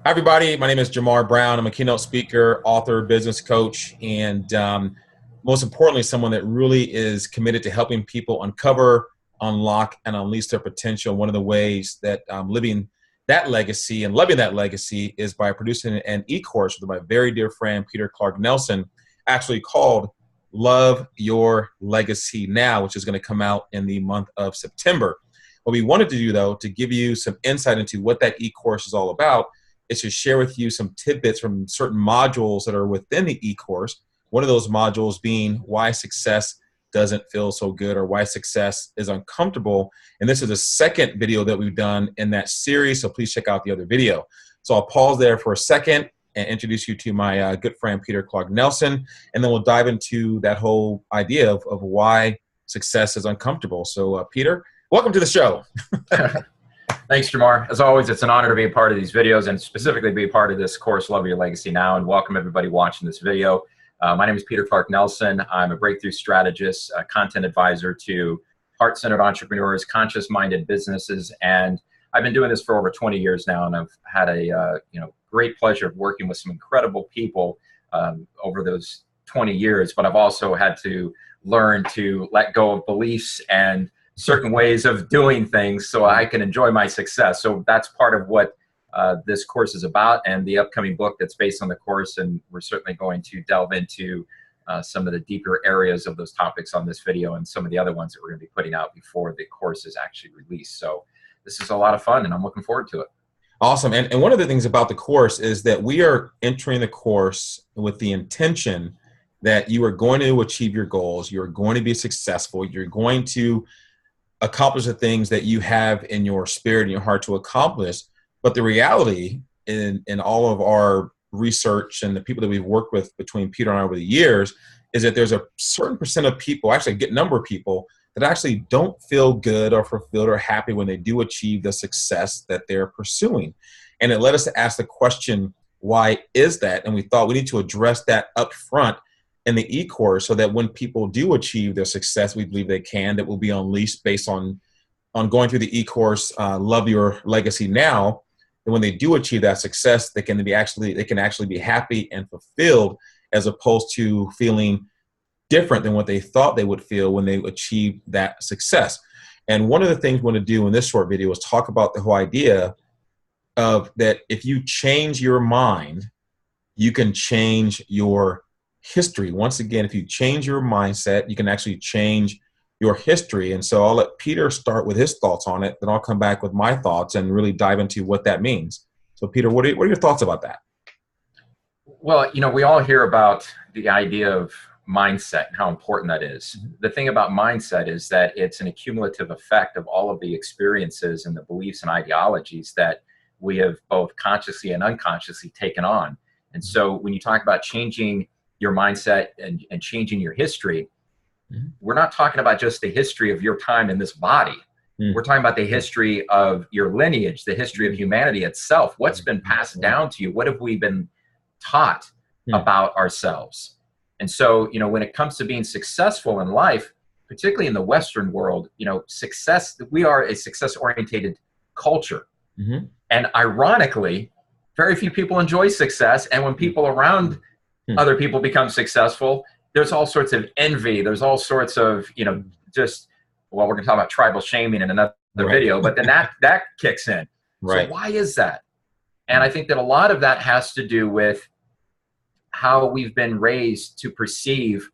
Hi, everybody. My name is Marr Brown. I'm a keynote speaker, author, business coach, and most importantly, someone that really is committed to helping people uncover, unlock, and unleash their potential. One of the ways that I'm living that legacy and loving that legacy is by producing an e-course with my very dear friend, Peter Clark Nelson, actually called Love Your Legacy Now, which is going to come out in the month of September. What we wanted to do, though, to give you some insight into what that e-course is all about, is to share with you some tidbits from certain modules that are within the e-course. One of those modules being why success doesn't feel so good or why success is uncomfortable. And this is the second video that we've done in that series, so please check out the other video. So I'll pause there for a second and introduce you to my good friend, Peter Clark Nelson, and then we'll dive into that whole idea of why success is uncomfortable. So Peter, welcome to the show. Thanks, Jamar. As always, it's an honor to be a part of these videos and specifically be a part of this course, Love Your Legacy Now, and welcome everybody watching this video. My name is Peter Clark Nelson. I'm a breakthrough strategist, a content advisor to heart-centered entrepreneurs, conscious-minded businesses, and I've been doing this for over 20 years now, and I've had a great pleasure of working with some incredible people over those 20 years, but I've also had to learn to let go of beliefs and certain ways of doing things so I can enjoy my success. So that's part of what this course is about, and the upcoming book that's based on the course, and we're certainly going to delve into some of the deeper areas of those topics on this video and some of the other ones that we're going to be putting out before the course is actually released. So this is a lot of fun and I'm looking forward to it. Awesome. And one of the things about the course is that we are entering the course with the intention that you are going to achieve your goals, you're going to be successful, you're going to accomplish the things that you have in your spirit and your heart to accomplish. But the reality in all of our research and the people that we've worked with between Peter and I over the years is that there's a certain percent of people, actually a good number of people, that actually don't feel good or fulfilled or happy when they do achieve the success that they're pursuing. And it led us to ask the question, why is that? And we thought we need to address that up front in the e-course so that when people do achieve their success, we believe they can, that will be unleashed based on going through the e-course, Love Your Legacy Now. And when they do achieve that success, they can actually be happy and fulfilled, as opposed to feeling different than what they thought they would feel when they achieve that success. And one of the things we want to do in this short video is talk about the whole idea of that if you change your mind, you can change your history. Once again, if you change your mindset, you can actually change your history. And so I'll let Peter start with his thoughts on it, then I'll come back with my thoughts and really dive into what that means. So Peter, what are your thoughts about that? Well, we all hear about the idea of mindset and how important that is. The thing about mindset is that it's an accumulative effect of all of the experiences and the beliefs and ideologies that we have both consciously and unconsciously taken on. And so when you talk about changing your mindset and changing your history, we're not talking about just the history of your time in this body. We're talking about the history of your lineage, the history of humanity itself. What's been passed down to you? What have we been taught about ourselves? And so, when it comes to being successful in life, particularly in the Western world, success, we are a success-oriented culture. And ironically, very few people enjoy success. And when people around other people become successful, there's all sorts of envy. There's all sorts of, we're going to talk about tribal shaming in another video, but then that kicks in. So why is that? And I think that a lot of that has to do with how we've been raised to perceive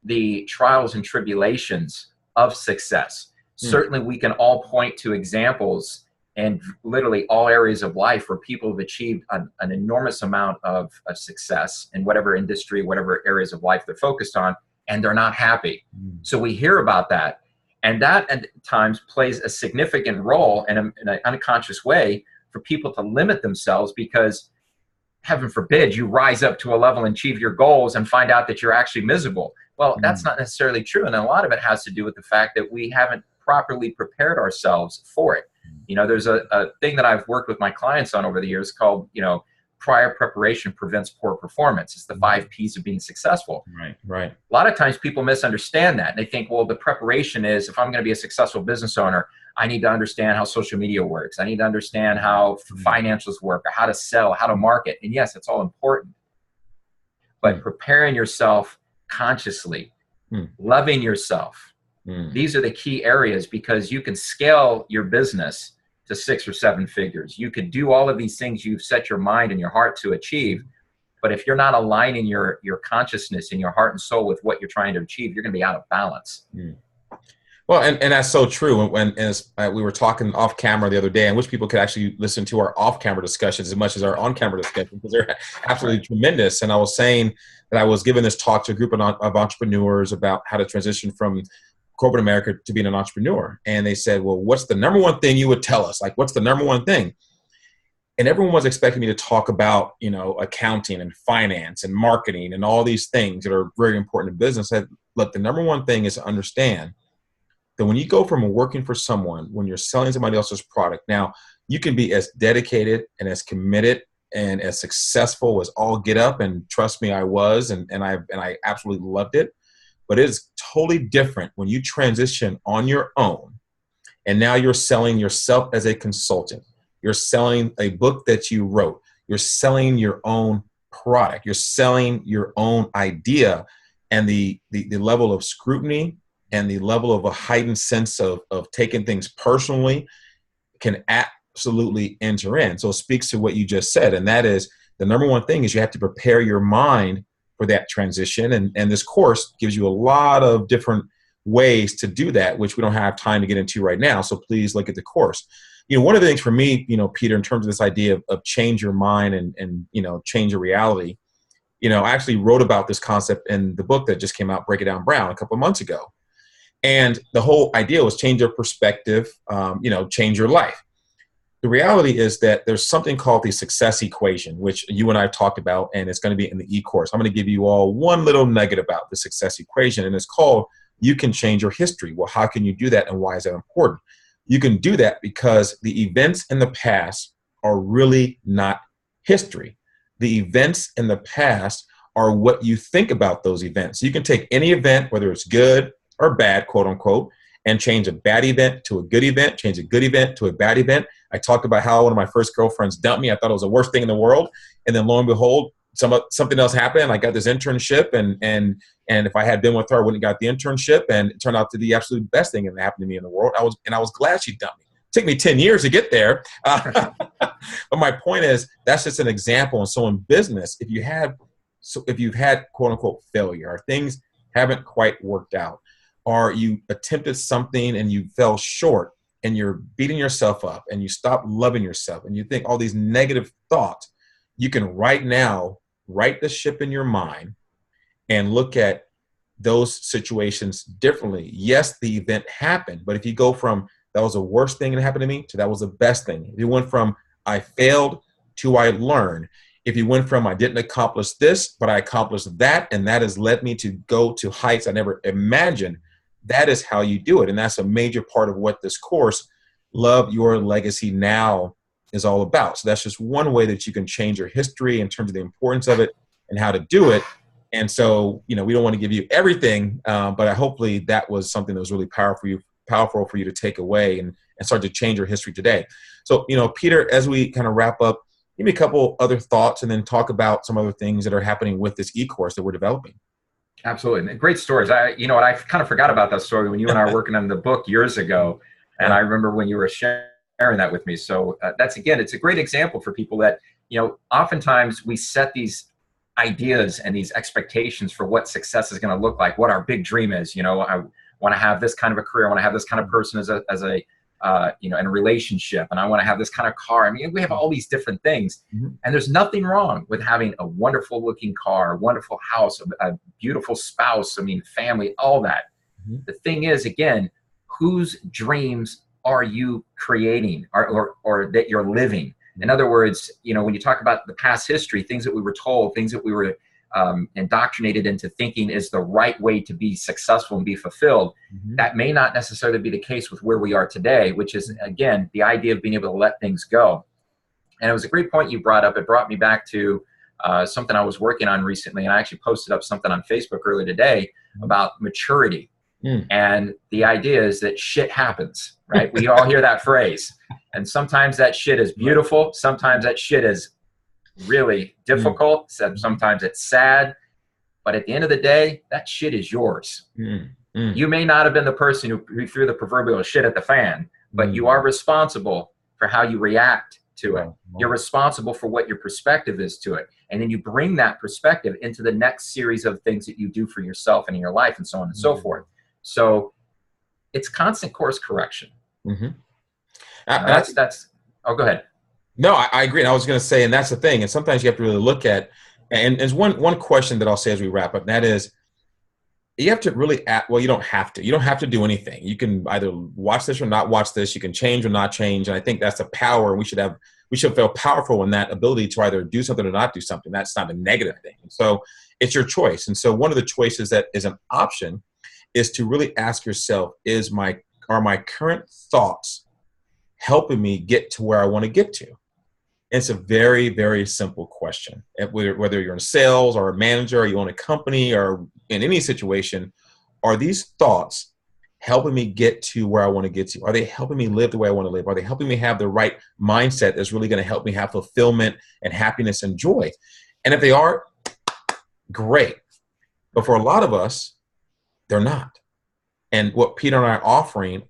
the trials and tribulations of success. Certainly we can all point to examples and literally all areas of life where people have achieved an enormous amount of success in whatever industry, whatever areas of life they're focused on, and they're not happy. So we hear about that. And that at times plays a significant role in an unconscious way for people to limit themselves, because heaven forbid you rise up to a level and achieve your goals and find out that you're actually miserable. Well, that's not necessarily true. And a lot of it has to do with the fact that we haven't properly prepared ourselves for it. There's a thing that I've worked with my clients on over the years called, prior preparation prevents poor performance. It's the 5 P's of being successful. Right. A lot of times people misunderstand that. And they think, well, the preparation is, if I'm going to be a successful business owner, I need to understand how social media works. I need to understand how financials work, or how to sell, how to market. And yes, it's all important. But preparing yourself consciously, loving yourself, these are the key areas, because you can scale your business to 6 or 7 figures. You could do all of these things you've set your mind and your heart to achieve. But if you're not aligning your consciousness and your heart and soul with what you're trying to achieve, you're going to be out of balance. Well, and that's so true. When as we were talking off camera the other day, and which people could actually listen to our off camera discussions as much as our on camera discussions, because they're absolutely tremendous. And I was saying that I was giving this talk to a group of entrepreneurs about how to transition from corporate America to being an entrepreneur. And they said, well, what's the number one thing you would tell us? Like, what's the number one thing? And everyone was expecting me to talk about, accounting and finance and marketing and all these things that are very important in business. I said, look, the number one thing is to understand that when you go from working for someone, when you're selling somebody else's product, now you can be as dedicated and as committed and as successful as all get up. And trust me, I was, and I absolutely loved it. But it is totally different when you transition on your own, and now you're selling yourself as a consultant. You're selling a book that you wrote. You're selling your own product. You're selling your own idea, and the level of scrutiny and the level of a heightened sense of taking things personally can absolutely enter in. So it speaks to what you just said, and that is the number one thing is you have to prepare your mind for that transition. And this course gives you a lot of different ways to do that, which we don't have time to get into right now. So please look at the course. One of the things for me, Peter, in terms of this idea of change your mind and change your reality, I actually wrote about this concept in the book that just came out, Break It Down Brown, a couple of months ago. And the whole idea was change your perspective, change your life. The reality is that there's something called the success equation, which you and I talked about, and it's going to be in the e-course. I'm going to give you all one little nugget about the success equation, and it's called you can change your history. Well, how can you do that, and why is that important? You can do that because the events in the past are really not history. The events in the past are what you think about those events. You can take any event, whether it's good or bad, quote unquote, and change a bad event to a good event, change a good event to a bad event. I talked about how one of my first girlfriends dumped me. I thought it was the worst thing in the world. And then lo and behold, something else happened. I got this internship, and if I had been with her, I wouldn't have got the internship, and it turned out to be the absolute best thing that happened to me in the world. I was glad she dumped me. It took me 10 years to get there. But my point is, that's just an example. And so in business, if you've had quote unquote failure, or things haven't quite worked out, or you attempted something and you fell short, and you're beating yourself up, and you stop loving yourself, and you think all these negative thoughts, you can right now right the ship in your mind and look at those situations differently. Yes, the event happened, but if you go from that was the worst thing that happened to me to that was the best thing, if you went from I failed to I learned, if you went from I didn't accomplish this, but I accomplished that, and that has led me to go to heights I never imagined, that is how you do it. And that's a major part of what this course, Love Your Legacy Now, is all about. So that's just one way that you can change your history in terms of the importance of it and how to do it. And so, we don't want to give you everything, but hopefully that was something that was really powerful for you to take away and start to change your history today. So, Peter, as we kind of wrap up, give me a couple other thoughts and then talk about some other things that are happening with this e-course that we're developing. Absolutely. Great stories. I kind of forgot about that story when you and I were working on the book years ago. And I remember when you were sharing that with me. So it's a great example for people that, oftentimes we set these ideas and these expectations for what success is going to look like, what our big dream is. I want to have this kind of a career. I want to have this kind of person as a in a relationship, and I want to have this kind of car. I mean, we have all these different things, and there's nothing wrong with having a wonderful looking car, a wonderful house, a beautiful spouse, family, all that. The thing is, again, whose dreams are you creating or that you're living? In other words, when you talk about the past history, things that we were told, things that we were indoctrinated into thinking is the right way to be successful and be fulfilled, that may not necessarily be the case with where we are today, which is, again, the idea of being able to let things go. And it was a great point you brought up. It brought me back to something I was working on recently, and I actually posted up something on Facebook earlier today about maturity. Mm. And the idea is that shit happens, right? We all hear that phrase. And sometimes that shit is beautiful. Sometimes that shit is really difficult. Sometimes it's sad. But at the end of the day, that shit is yours. You may not have been the person who threw the proverbial shit at the fan, but you are responsible for how you react to it. You're responsible for what your perspective is to it. And then you bring that perspective into the next series of things that you do for yourself and in your life and so on and so forth. So it's constant course correction. That's oh, go ahead. No, I agree. And I was going to say, and that's the thing. And sometimes you have to really look at, and there's one question that I'll say as we wrap up, and that is, you have to really well, you don't have to. You don't have to do anything. You can either watch this or not watch this. You can change or not change. And I think that's the power. We should feel powerful in that ability to either do something or not do something. That's not a negative thing. So it's your choice. And so one of the choices that is an option is to really ask yourself, are my current thoughts helping me get to where I want to get to? It's a very, very simple question. Whether you're in sales or a manager, or you own a company, or in any situation, are these thoughts helping me get to where I want to get to? Are they helping me live the way I want to live? Are they helping me have the right mindset that's really going to help me have fulfillment and happiness and joy? And if they are, great. But for a lot of us, they're not. And what Peter and I are offering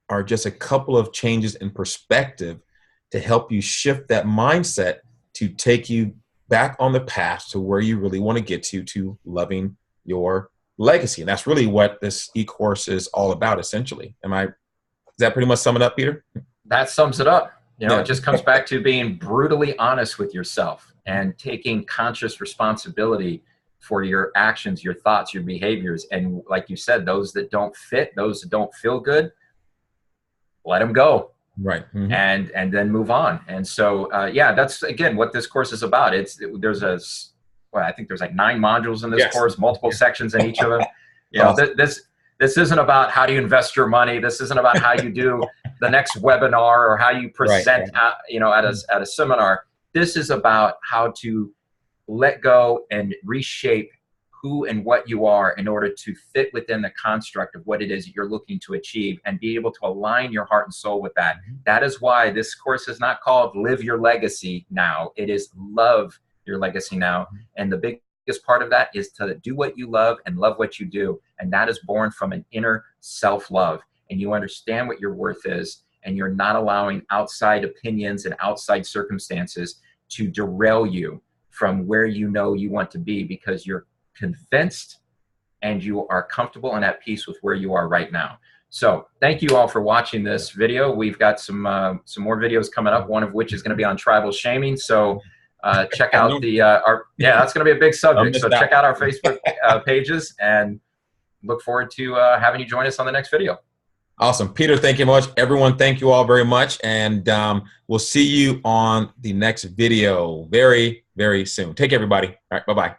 are just a couple of changes in perspective to help you shift that mindset to take you back on the path to where you really want to get to loving your legacy. And that's really what this e-course is all about, essentially. Does that pretty much sum it up, Peter? That sums it up. It just comes back to being brutally honest with yourself and taking conscious responsibility for your actions, your thoughts, your behaviors. And like you said, those that don't fit, those that don't feel good, let them go. Right. And then move on. And so, that's again what this course is about. I think there's like 9 modules in this course, multiple sections in each of them. This isn't about how do you invest your money. This isn't about how you do the next webinar or how you present, at a seminar. This is about how to let go and reshape who and what you are in order to fit within the construct of what it is that you're looking to achieve and be able to align your heart and soul with that. That is why this course is not called Live Your Legacy Now. It is Love Your Legacy Now. And the biggest part of that is to do what you love and love what you do. And that is born from an inner self-love. And you understand what your worth is, and you're not allowing outside opinions and outside circumstances to derail you from where you know you want to be, because you're convinced and you are comfortable and at peace with where you are right now. So thank you all for watching this video. We've got some more videos coming up, one of which is going to be on tribal shaming. So check out that's going to be a big subject. So check out our Facebook pages, and look forward to having you join us on the next video. Awesome. Peter, thank you much. Everyone, thank you all very much. And we'll see you on the next video very, very soon. Take care, everybody. All right. Bye-bye.